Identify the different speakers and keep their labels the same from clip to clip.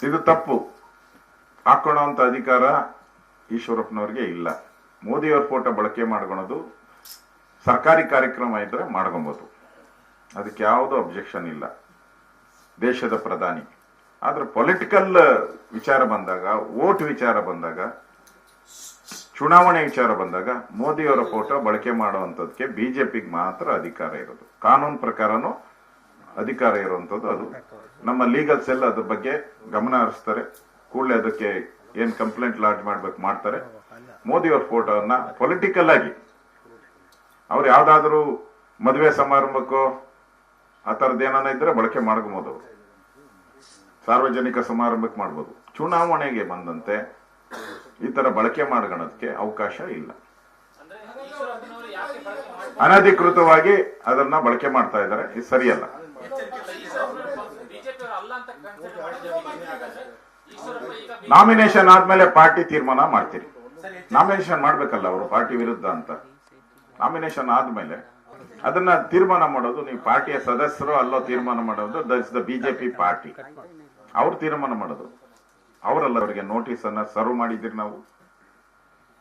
Speaker 1: ಇದು ತಪ್ಪು. ಹಾಕೊಳ್ಳೋಂಥ ಅಧಿಕಾರ ಈಶ್ವರಪ್ಪನವ್ರಿಗೆ ಇಲ್ಲ. ಮೋದಿಯವ್ರ ಫೋಟೋ ಬಳಕೆ ಮಾಡ್ಕೊಳೋದು ಸರ್ಕಾರಿ ಕಾರ್ಯಕ್ರಮ ಇದ್ರೆ ಮಾಡ್ಕೊಬೋದು, ಅದಕ್ಕೆ ಯಾವುದೂ ಅಬ್ಜೆಕ್ಷನ್ ಇಲ್ಲ, ದೇಶದ ಪ್ರಧಾನಿ. ಆದ್ರೆ ಪೊಲಿಟಿಕಲ್ ವಿಚಾರ ಬಂದಾಗ, ವೋಟ್ ವಿಚಾರ ಬಂದಾಗ, ಚುನಾವಣೆ ವಿಚಾರ ಬಂದಾಗ ಮೋದಿಯವರ ಫೋಟೋ ಬಳಕೆ ಮಾಡುವಂಥದ್ದಕ್ಕೆ ಬಿಜೆಪಿಗೆ ಮಾತ್ರ ಅಧಿಕಾರ ಇರೋದು. ಕಾನೂನು ಪ್ರಕಾರನೂ ಅಧಿಕಾರ ಇರುವಂಥದ್ದು. ಅದು ನಮ್ಮ ಲೀಗಲ್ ಸೆಲ್ ಅದ್ರ ಬಗ್ಗೆ ಗಮನ ಹರಿಸ್ತಾರೆ. ಕೂಡಲೇ ಅದಕ್ಕೆ ಏನ್ ಕಂಪ್ಲೇಂಟ್ ಲಾಡ್ಜ್ ಮಾಡ್ತಾರೆ. ಮೋದಿಯವರ ಫೋಟೋವನ್ನ ಪೊಲಿಟಿಕಲ್ ಆಗಿ ಅವ್ರು ಯಾವ್ದಾದ್ರು ಮದುವೆ ಸಮಾರಂಭಕ್ಕೋ ಆ ಥರದ್ದು ಏನಾನ ಇದ್ರೆ ಬಳಕೆ ಮಾಡ್ಕೋಬಹುದು, ಅವರು ಸಾರ್ವಜನಿಕ ಸಮಾರಂಭಕ್ಕೆ ಮಾಡ್ಬೋದು. ಚುನಾವಣೆಗೆ ಬಂದಂತೆ ಈ ತರ ಬಳಕೆ ಮಾಡ್ಕೊಳ್ಳೋದಕ್ಕೆ ಅವಕಾಶ ಇಲ್ಲ. ಅನಧಿಕೃತವಾಗಿ ಅದನ್ನ ಬಳಕೆ ಮಾಡ್ತಾ ಇದ್ದಾರೆ, ಇದು ಸರಿಯಲ್ಲ. ನಾಮಿನೇಷನ್ ಆದ್ಮೇಲೆ ಪಾರ್ಟಿ ತೀರ್ಮಾನ ಮಾಡ್ತೀರಿ. ನಾಮಿನೇಷನ್ ಮಾಡ್ಬೇಕಲ್ಲ ಅವರು ಪಾರ್ಟಿ ವಿರುದ್ಧ ಅಂತ. ನಾಮಿನೇಷನ್ ಆದ್ಮೇಲೆ ಅದನ್ನ ತೀರ್ಮಾನ ಮಾಡೋದು ನೀವು ಪಾರ್ಟಿಯ ಸದಸ್ಯರು ಅಲ್ಲೋ ತೀರ್ಮಾನ ಮಾಡೋದು. That's the BJP party. ಅವ್ರು ತೀರ್ಮಾನ ಮಾಡೋದು, ಅವರಲ್ಲ. ಅವರಿಗೆ ನೋಟಿಸ್ ಅನ್ನ ಸರ್ವ್ ಮಾಡಿದ್ದೀರಿ. ನಾವು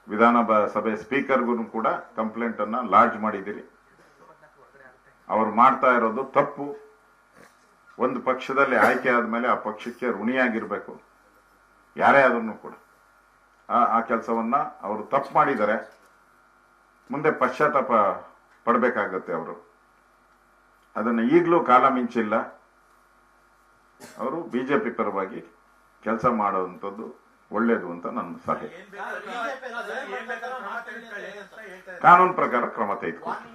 Speaker 1: ವಿಧಾನಸಭೆ ಸ್ಪೀಕರ್ಗೂ ಕೂಡ ಕಂಪ್ಲೇಂಟ್ ಅನ್ನ ಲಾಡ್ಜ್ ಮಾಡಿದ್ದೀರಿ. ಅವ್ರು ಮಾಡ್ತಾ ಇರೋದು ತಪ್ಪು. ಒಂದು ಪಕ್ಷದಲ್ಲಿ ಆಯ್ಕೆ ಆದ್ಮೇಲೆ ಆ ಪಕ್ಷಕ್ಕೆ ಋಣಿಯಾಗಿರ್ಬೇಕು ಯಾರೇ ಆದ್ರೂ ಕೂಡ. ಆ ಕೆಲಸವನ್ನ ಅವರು ತಪ್ಪು ಮಾಡಿದ್ದಾರೆ. ಮುಂದೆ ಪಶ್ಚಾತ್ತಾಪ ಪಡಬೇಕಾಗತ್ತೆ ಅವರು. ಅದನ್ನ ಈಗಲೂ ಕಾಲ ಮಿಂಚಿಲ್ಲ. ಅವರು ಬಿಜೆಪಿ ಪರವಾಗಿ ಕೆಲಸ ಮಾಡುವಂಥದ್ದು ಒಳ್ಳೇದು ಅಂತ ನನ್ನ ಸಲಹೆ. ಕಾನೂನು ಪ್ರಕಾರ ಕ್ರಮ ತೆಗೆದುಕೊಳ್ತೀವಿ.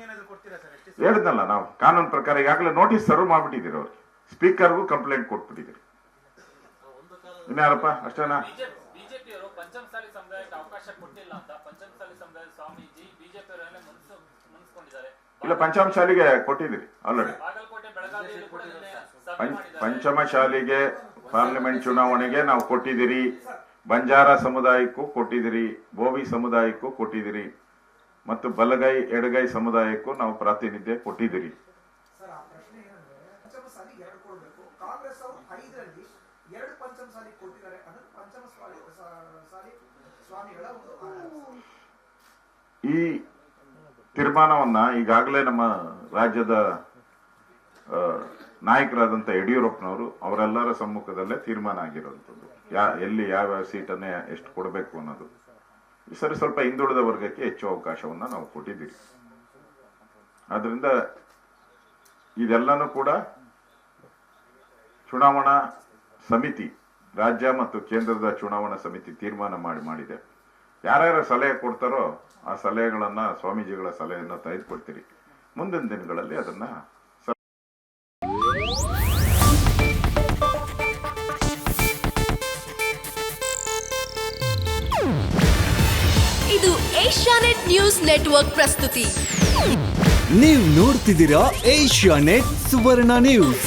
Speaker 1: ಹೇಳಿದ್ನಲ್ಲ, ನಾವು ಕಾನೂನು ಪ್ರಕಾರ ಈಗಾಗಲೇ ನೋಟಿಸ್ ಸರ್ವ್ ಮಾಡ್ಬಿಟ್ಟಿದ್ದೀರಿ. ಅವ್ರಿಗೆ ಸ್ಪೀಕರ್ಗೂ ಕಂಪ್ಲೇಂಟ್ ಕೊಟ್ಬಿಟ್ಟಿದ್ದೀರಿ. ಇನ್ಯಾರಪ್ಪ ಅಷ್ಟೇನಾ?
Speaker 2: ಪಂಚಮಸಾಲಿ ಸಮುದಾಯಕ್ಕೆ ಅವಕಾಶ ಕೊಟ್ಟಿಲ್ಲ ಅಂತ ಪಂಚಮಸಾಲಿ ಸಮುದಾಯದ ಸ್ವಾಮೀಜಿ ಬಿಜೆಪಿ ಮುನ್ಸ್ಕೊಂಡಿದ್ದಾರೆ.
Speaker 1: ಇಲ್ಲ, ಪಂಚಮಶಾಲಿಗೆ ಕೊಟ್ಟಿದ್ದೀರಿ ಆಲ್ರೆಡಿ.
Speaker 2: ಬಾಗಲಕೋಟೆ, ಬೆಳಗಾವಿಯಲ್ಲಿ ಕೂಡ
Speaker 1: ಪಂಚಮಶಾಲಿಗೆ ಪಾರ್ಲಿಮೆಂಟ್ ಚುನಾವಣೆಗೆ ನಾವು ಕೊಟ್ಟಿದ್ದೀರಿ. ಬಂಜಾರ ಸಮುದಾಯಕ್ಕೂ ಕೊಟ್ಟಿದ್ದೀರಿ, ಬೋವಿ ಸಮುದಾಯಕ್ಕೂ ಕೊಟ್ಟಿದ್ದೀರಿ, ಮತ್ತು ಬಲಗೈ ಎಡಗೈ ಸಮುದಾಯಕ್ಕೂ ನಾವು ಪ್ರಾತಿನಿಧ್ಯ ಕೊಟ್ಟಿದ್ದೀರಿ. ಈ ತೀರ್ಮಾನವನ್ನ ಈಗಾಗಲೇ ನಮ್ಮ ರಾಜ್ಯದ ನಾಯಕರಾದಂಥ ಯಡಿಯೂರಪ್ಪನವರು ಅವರೆಲ್ಲರ ಸಮ್ಮುಖದಲ್ಲೇ ತೀರ್ಮಾನ ಆಗಿರುವಂಥದ್ದು. ಎಲ್ಲಿ ಯಾವ ಸೀಟನ್ನೇ ಎಷ್ಟು ಕೊಡಬೇಕು ಅನ್ನೋದು. ಈ ಸರಿ ಸ್ವಲ್ಪ ಹಿಂದುಳಿದ ವರ್ಗಕ್ಕೆ ಹೆಚ್ಚು ಅವಕಾಶವನ್ನ ನಾವು ಕೊಟ್ಟಿದ್ದೀವಿ. ಆದ್ರಿಂದ ಇದೆಲ್ಲನೂ ಕೂಡ ಚುನಾವಣಾ ಸಮಿತಿ, ರಾಜ್ಯ ಮತ್ತು ಕೇಂದ್ರದ ಚುನಾವಣಾ ಸಮಿತಿ ತೀರ್ಮಾನ ಮಾಡಿದೆ. ಯಾರ್ಯಾರ ಸಲಹೆ ಕೊಡ್ತಾರೋ ಆ ಸಲಹೆಗಳನ್ನ, ಸ್ವಾಮೀಜಿಗಳ ಸಲಹೆಯನ್ನ ತೆಗೆದುಕೊಳ್ತೀರಿ. ಮುಂದಿನ ದಿನಗಳಲ್ಲಿ ಅದನ್ನ
Speaker 3: ಇದು ಏಷ್ಯಾನೆಟ್ ನ್ಯೂಸ್ ನೆಟ್ವರ್ಕ್ ಪ್ರಸ್ತುತಿ.
Speaker 4: ನೀವು ನೋಡ್ತಿದ್ದೀರಾ ಏಷ್ಯಾನೆಟ್ ಸುವರ್ಣ ನ್ಯೂಸ್.